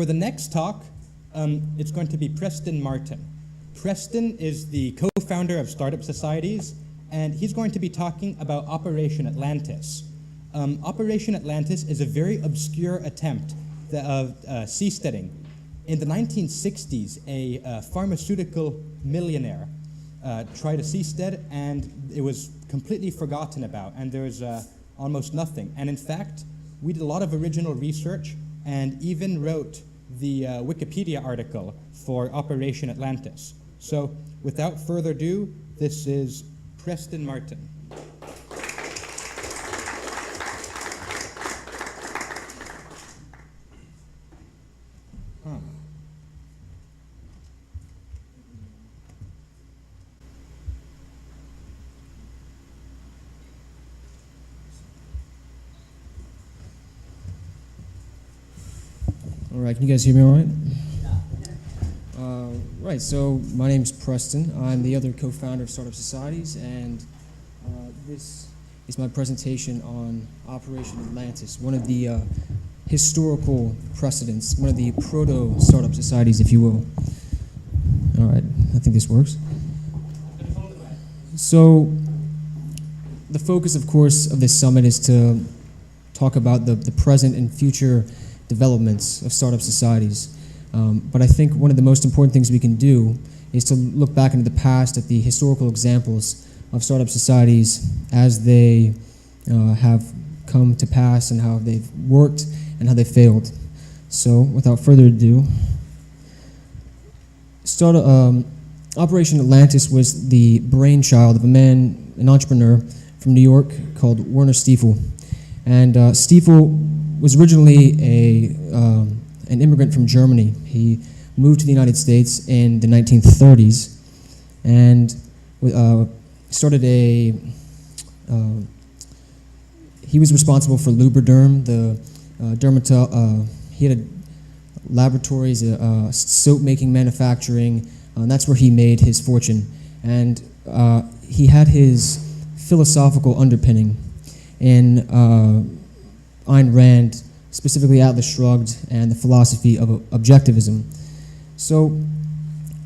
For the next talk, it's going to be Preston Martin. Preston is the co-founder of Startup Societies, and he's going to be talking about Operation Atlantis. Operation Atlantis is a very obscure attempt of seasteading. In the 1960s, a pharmaceutical millionaire tried a seastead, and it was completely forgotten about, and there was almost nothing. And in fact, we did a lot of original research and even wrote the Wikipedia article for Operation Atlantis. So without further ado, this is Preston Martin. All right, can you guys hear me all right? Right, so my name's Preston. I'm the other co-founder of Startup Societies, and this is my presentation on Operation Atlantis, one of the historical precedents, one of the proto-startup societies, if you will. All right, I think this works. So the focus, of course, of this summit is to talk about the present and future developments of startup societies. But I think one of the most important things we can do is to look back into the past at the historical examples of startup societies as they have come to pass and how they've worked and how they failed. So without further ado, Operation Atlantis was the brainchild of a man, an entrepreneur from New York called Werner Steeple. And Steeple was originally an immigrant from Germany. He moved to the United States in the 1930s and started he was responsible for Lubriderm, he had laboratories, soap-making manufacturing, and that's where he made his fortune. And he had his philosophical underpinning in Ayn Rand, specifically Atlas Shrugged, and the philosophy of objectivism. So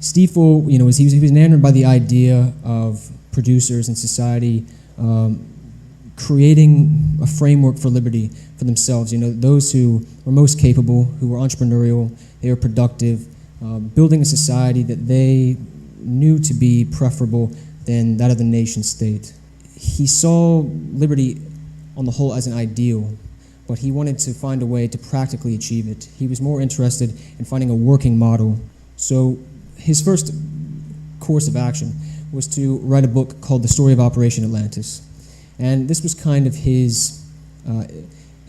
Steeple, he was enamored by the idea of producers in society creating a framework for liberty for themselves. Those who were most capable, who were entrepreneurial, they were productive, building a society that they knew to be preferable than that of the nation state. He saw liberty on the whole as an ideal, but he wanted to find a way to practically achieve it. He was more interested in finding a working model. So his first course of action was to write a book called The Story of Operation Atlantis. And this was kind of his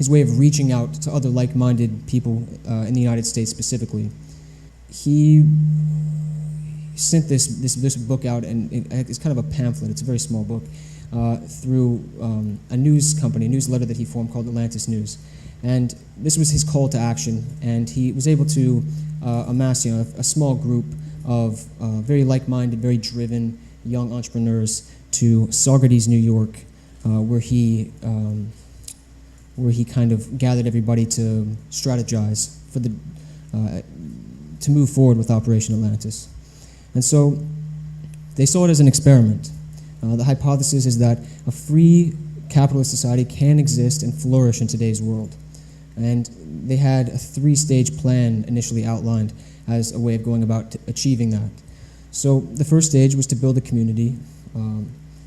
way of reaching out to other like-minded people in the United States specifically. He sent this book out, and it's kind of a pamphlet. It's a very small book. Through a newsletter that he formed called Atlantis News. And this was his call to action, and he was able to amass a small group of very like-minded, very driven young entrepreneurs to Saugerties, New York, where he kind of gathered everybody to strategize for to move forward with Operation Atlantis. And so they saw it as an experiment. The hypothesis is that a free capitalist society can exist and flourish in today's world. And they had a 3-stage plan initially outlined as a way of going about achieving that. So the first stage was to build a community.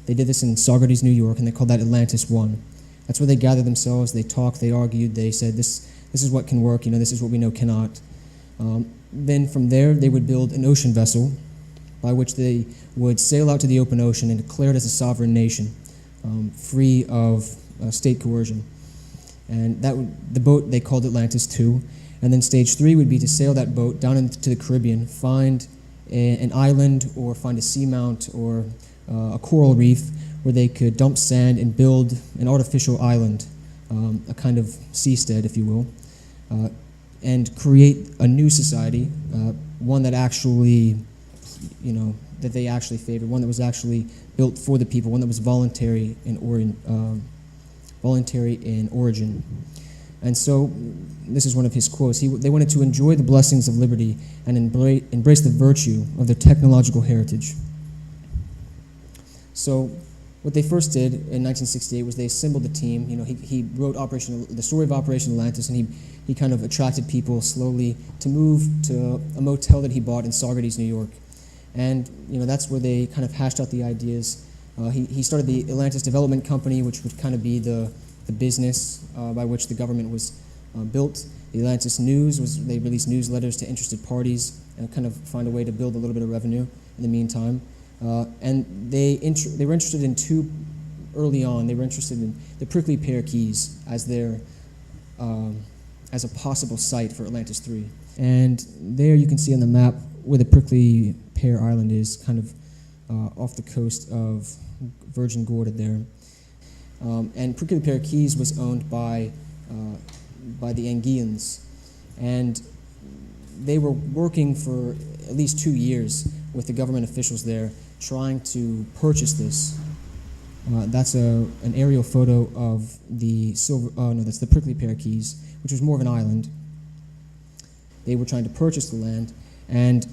They did this in Saugerties, New York, and they called that Atlantis 1. That's where they gathered themselves, they talked, they argued, they said, this is what can work, this is what we know cannot. Then from there, they would build an ocean vessel by which they would sail out to the open ocean and declare it as a sovereign nation, free of state coercion. And the boat they called Atlantis 2. And then stage 3 would be to sail that boat down into the Caribbean, find an island or find a seamount or a coral reef where they could dump sand and build an artificial island, a kind of seastead, if you will, and create a new society, one that actually that they actually favored, one that was actually built for the people, one that was voluntary in origin. And so, this is one of his quotes. They wanted to enjoy the blessings of liberty and embrace the virtue of their technological heritage. So, what they first did in 1968 was they assembled a team. He wrote the story of Operation Atlantis, and he kind of attracted people slowly to move to a motel that he bought in Saugerties, New York. And that's where they kind of hashed out the ideas. He started the Atlantis Development Company, which would kind of be the business by which the government was built. The Atlantis News they released newsletters to interested parties and kind of find a way to build a little bit of revenue in the meantime. And they were interested in early on. They were interested in the Prickly Pear Keys as as a possible site for Atlantis 3. And there you can see on the map where the Prickly Pear Island is, kind of off the coast of Virgin Gorda there. And Prickly Pear Keys was owned by the Anguillans, and they were working for at least 2 years with the government officials there, trying to purchase this. That's an aerial photo of that's the Prickly Pear Keys, which was more of an island. They were trying to purchase the land, and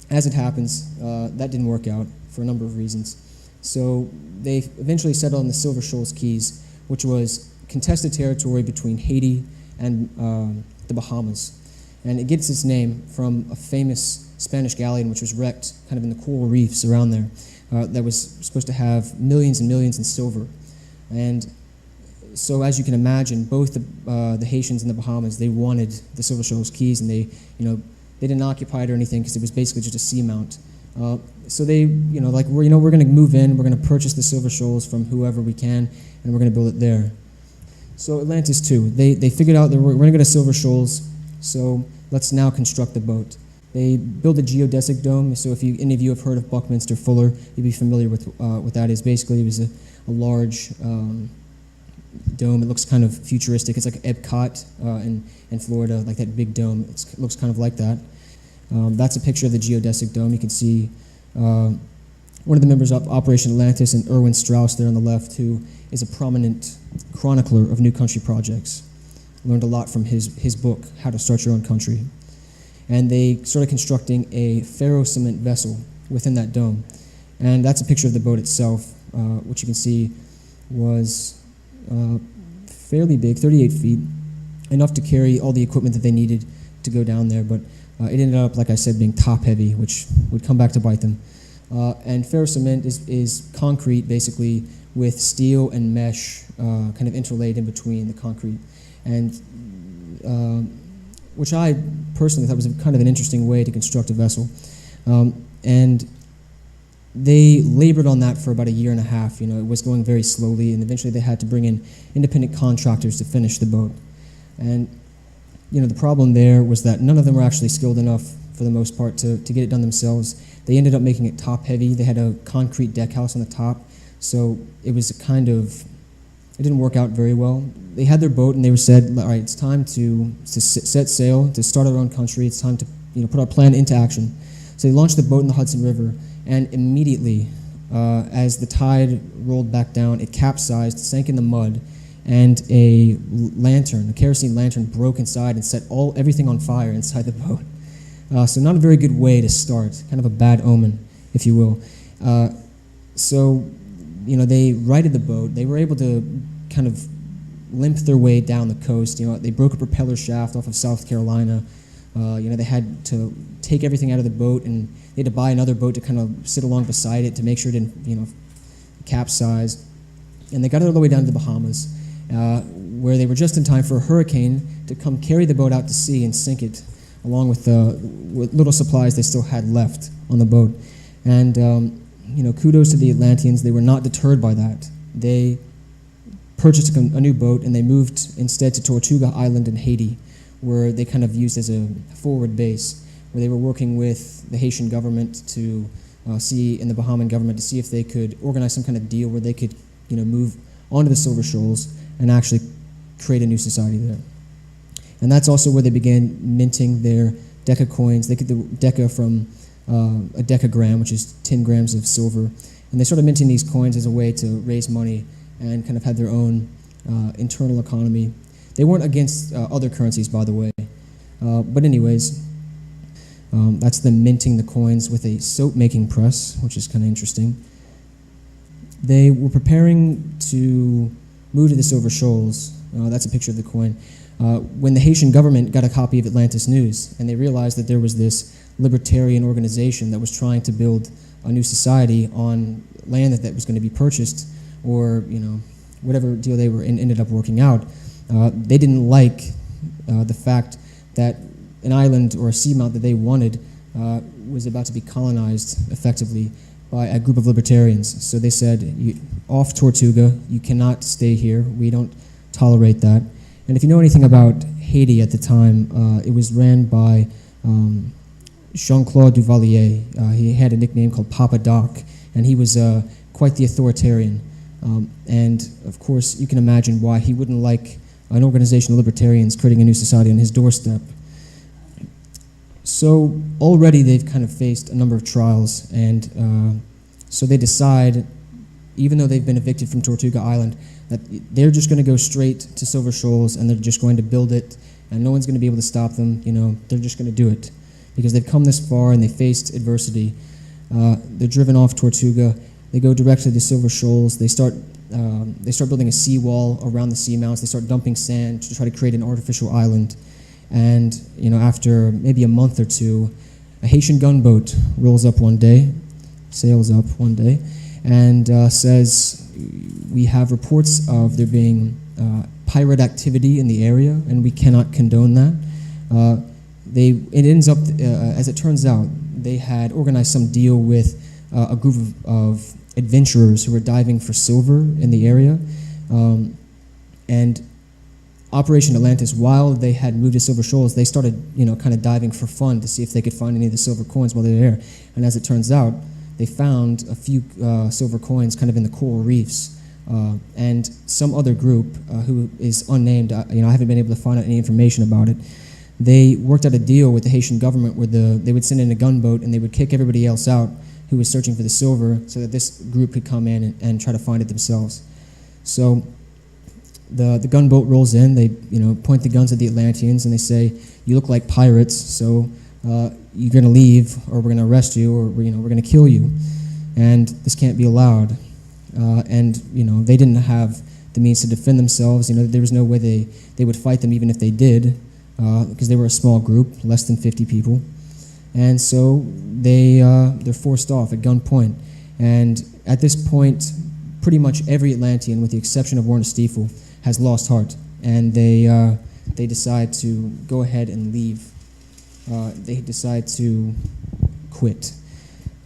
as it happens, that didn't work out for a number of reasons. So they eventually settled on the Silver Shoals Keys, which was contested territory between Haiti and the Bahamas. And it gets its name from a famous Spanish galleon which was wrecked kind of in the coral reefs around there that was supposed to have millions and millions in silver. And so as you can imagine, both the Haitians and the Bahamas, they wanted the Silver Shoals Keys, and they didn't occupy it or anything because it was basically just a seamount. So they, we're going to move in, we're going to purchase the Silver Shoals from whoever we can, and we're going to build it there. So Atlantis 2, they figured out that we're going to go to Silver Shoals, so let's now construct the boat. They built a geodesic dome, so if any of you have heard of Buckminster Fuller, you'd be familiar with what that is. Basically, it was a large dome. It looks kind of futuristic. It's like Epcot in Florida, like that big dome. It looks kind of like that. That's a picture of the geodesic dome. You can see one of the members of Operation Atlantis, and Erwin Strauss there on the left, who is a prominent chronicler of new country projects. Learned a lot from his book, How to Start Your Own Country. And they started constructing a ferro-cement vessel within that dome. And that's a picture of the boat itself, which you can see was fairly big, 38 feet, enough to carry all the equipment that they needed to go down there. But it ended up, like I said, being top-heavy, which would come back to bite them. And ferro-cement is concrete, basically, with steel and mesh kind of interlaid in between the concrete. And which I personally thought was kind of an interesting way to construct a vessel. And they labored on that for about a year and a half. It was going very slowly, and eventually they had to bring in independent contractors to finish the boat. And the problem there was that none of them were actually skilled enough, for the most part, to get it done themselves. They ended up making it top-heavy. They had a concrete deck house on the top, so it was it didn't work out very well. They had their boat, and they said, all right, it's time to set sail, to start our own country. It's time to put our plan into action. So they launched the boat in the Hudson River, and immediately, as the tide rolled back down, it capsized, sank in the mud, and a kerosene lantern, broke inside and set everything on fire inside the boat. So not a very good way to start, kind of a bad omen, if you will. So they righted the boat. They were able to kind of limp their way down the coast. They broke a propeller shaft off of South Carolina. They had to take everything out of the boat, and they had to buy another boat to kind of sit along beside it to make sure it didn't, capsize. And they got it all the way down to the Bahamas, where they were just in time for a hurricane to come carry the boat out to sea and sink it, along with little supplies they still had left on the boat. And kudos to the Atlanteans. They were not deterred by that. They purchased a new boat, and they moved instead to Tortuga Island in Haiti, where they kind of used as a forward base, where they were working with the Haitian government and the Bahamian government to see if they could organize some kind of deal where they could move onto the Silver Shoals and actually create a new society there. And that's also where they began minting their deca coins. They get the deca from a decagram, which is 10 grams of silver. And they started minting these coins as a way to raise money and kind of had their own internal economy. They weren't against other currencies, by the way. But anyways, that's them minting the coins with a soap-making press, which is kind of interesting. They were preparing to move to the Silver Shoals. That's a picture of the coin. When the Haitian government got a copy of Atlantis News, and they realized that there was this libertarian organization that was trying to build a new society on land that was going to be purchased, or whatever deal they were in ended up working out, they didn't like the fact that an island or a seamount that they wanted was about to be colonized effectively by a group of libertarians. So they said, off Tortuga, you cannot stay here. We don't tolerate that. And if you know anything about Haiti at the time, it was ran by Jean-Claude Duvalier. He had a nickname called Papa Doc, and he was quite the authoritarian. And of course, you can imagine why he wouldn't like an organization of libertarians creating a new society on his doorstep. So already they've kind of faced a number of trials, and so they decide, even though they've been evicted from Tortuga Island, that they're just going to go straight to Silver Shoals, and they're just going to build it, and no one's going to be able to stop them. They're just going to do it because they've come this far and they faced adversity. They're driven off Tortuga. They go directly to Silver Shoals. They start building a seawall around the seamounts. They start dumping sand to try to create an artificial island. And after maybe a month or two, a Haitian gunboat rolls up one day, sails up one day, and says, we have reports of there being pirate activity in the area, and we cannot condone that. It ends up, as it turns out, they had organized some deal with a group of adventurers who were diving for silver in the area, and Operation Atlantis, while they had moved to Silver Shoals, they started, kind of diving for fun to see if they could find any of the silver coins while they were there. And as it turns out, they found a few silver coins kind of in the coral reefs. And some other group who is unnamed, I haven't been able to find out any information about it. They worked out a deal with the Haitian government where they would send in a gunboat and they would kick everybody else out who was searching for the silver so that this group could come in and try to find it themselves. So the gunboat rolls in, they point the guns at the Atlanteans and they say, you look like pirates, so you're going to leave or we're going to arrest you or we're going to kill you. And this can't be allowed. And they didn't have the means to defend themselves. There was no way they would fight them even if they did, because they were a small group, less than 50 people. And so they're forced off at gunpoint. And at this point, pretty much every Atlantean, with the exception of Werner Steeple, has lost heart. And they decide to go ahead and leave. They decide to quit.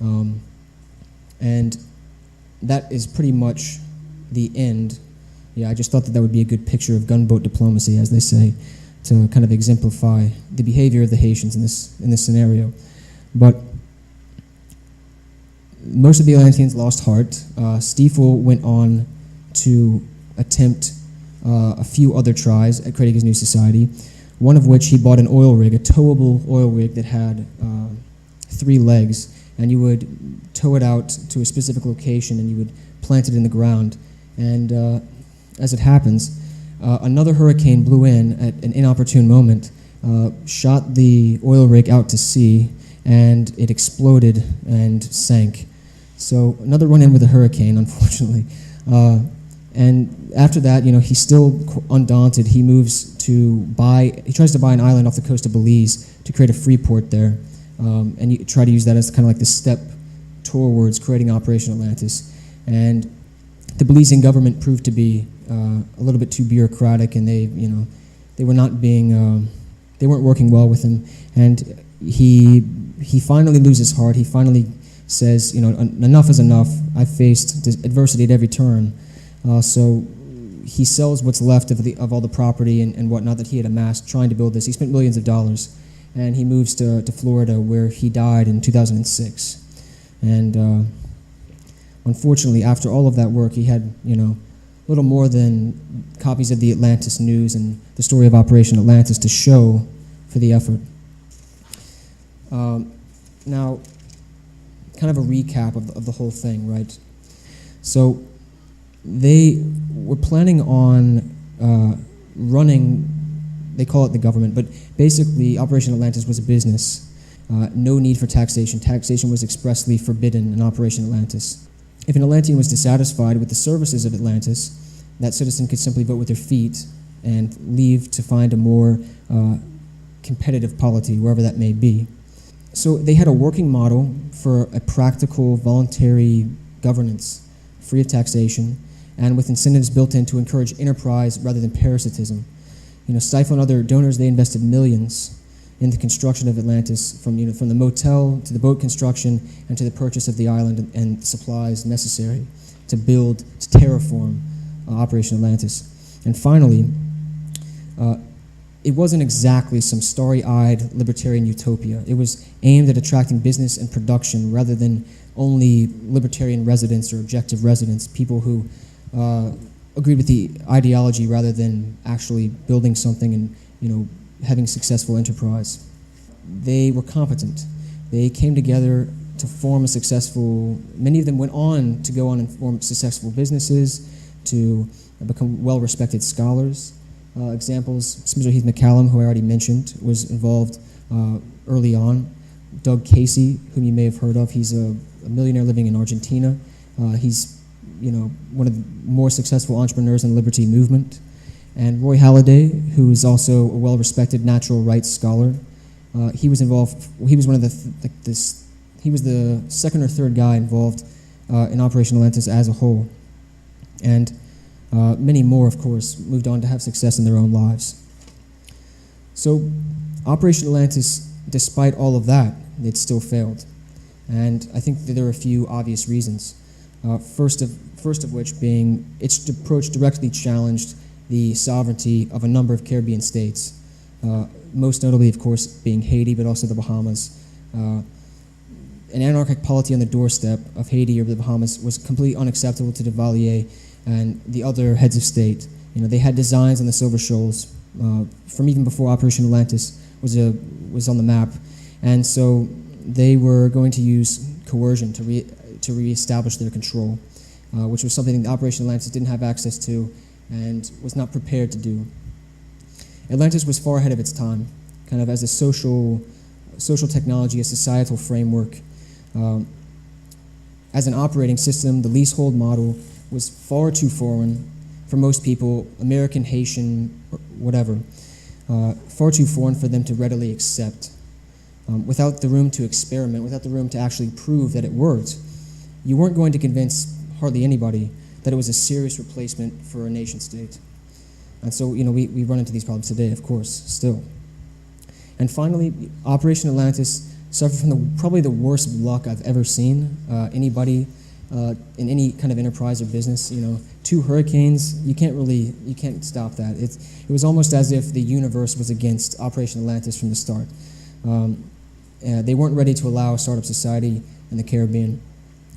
And that is pretty much the end. Yeah, I just thought that would be a good picture of gunboat diplomacy, as they say, to kind of exemplify the behavior of the Haitians in this scenario. But most of the Atlanteans lost heart. Steeple went on to attempt a few other tries at creating his new society, one of which he bought an oil rig, a towable oil rig that had 3 legs, and you would tow it out to a specific location and you would plant it in the ground. And as it happens, another hurricane blew in at an inopportune moment, shot the oil rig out to sea, and it exploded and sank. So another run-in with a hurricane, unfortunately. And after that, he's still undaunted. He tries to buy an island off the coast of Belize to create a free port there. And you try to use that as kind of like the step towards creating Operation Atlantis. And the Belizean government proved to be a little bit too bureaucratic, and they were not being, they weren't working well with him. And he finally loses heart. He finally says, enough is enough. I faced adversity at every turn. So he sells what's left of all the property and whatnot that he had amassed trying to build this. He spent millions of dollars, and he moves to Florida, where he died in 2006. And unfortunately, after all of that work, he had little more than copies of the Atlantis News and the story of Operation Atlantis to show for the effort. Now, kind of a recap of the whole thing, right? So they were planning on running, they call it the government, but basically Operation Atlantis was a business. No need for taxation. Taxation was expressly forbidden in Operation Atlantis. If an Atlantean was dissatisfied with the services of Atlantis, that citizen could simply vote with their feet and leave to find a more competitive polity, wherever that may be. So they had a working model for a practical, voluntary governance, free of taxation, and with incentives built in to encourage enterprise rather than parasitism. Steeple and other donors, they invested millions in the construction of Atlantis, from the motel to the boat construction and to the purchase of the island and supplies necessary to terraform Operation Atlantis. And finally, it wasn't exactly some starry-eyed libertarian utopia. It was aimed at attracting business and production rather than only libertarian residents or objective residents, people who agreed with the ideology rather than actually building something and having successful enterprise. They were competent. They came together to form many of them went on to go on and form successful businesses, to become well-respected scholars. Examples, Spencer Heath McCallum, who I already mentioned, was involved early on. Doug Casey, whom you may have heard of, he's a millionaire living in Argentina. He's one of the more successful entrepreneurs in the liberty movement. And Roy Halladay, who is also a well-respected natural rights scholar. He was involved. He was one of he was the second or third guy involved in Operation Atlantis as a whole. And many more, of course, moved on to have success in their own lives. So Operation Atlantis, despite all of that, it still failed. And I think that there are a few obvious reasons. First of which being its approach directly challenged the sovereignty of a number of Caribbean states, most notably, of course, being Haiti, but also the Bahamas. An anarchic polity on the doorstep of Haiti or the Bahamas was completely unacceptable to Duvalier and the other heads of state. They had designs on the Silver Shoals from even before Operation Atlantis was on the map, and so they were going to use coercion to reestablish their control, which was something that Operation Atlantis didn't have access to and was not prepared to do. Atlantis was far ahead of its time, kind of as a social technology, a societal framework. As an operating system, the leasehold model was far too foreign for most people, American, Haitian, or whatever, far too foreign for them to readily accept. Without the room to experiment, without the room to actually prove that it worked, you weren't going to convince hardly anybody that it was a serious replacement for a nation state. And so, we run into these problems today, of course, still. And finally, Operation Atlantis suffered from probably the worst luck I've ever seen anybody in any kind of enterprise or business. 2 hurricanes, you can't stop that. It was almost as if the universe was against Operation Atlantis from the start. They weren't ready to allow a startup society in the Caribbean.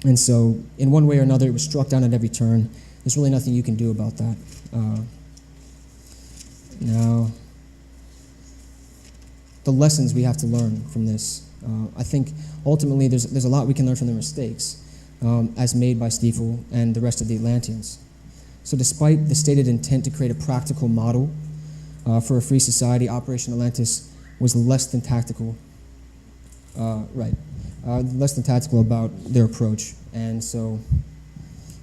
And so, in one way or another, it was struck down at every turn. There's really nothing you can do about that. Now, the lessons we have to learn from this. I think ultimately there's a lot we can learn from the mistakes as made by Steeple and the rest of the Atlanteans. So despite the stated intent to create a practical model for a free society, Operation Atlantis was less than tactical. Less than tactical about their approach. And so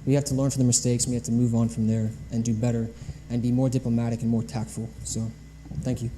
we have to learn from the mistakes, and we have to move on from there and do better and be more diplomatic and more tactful. So, thank you.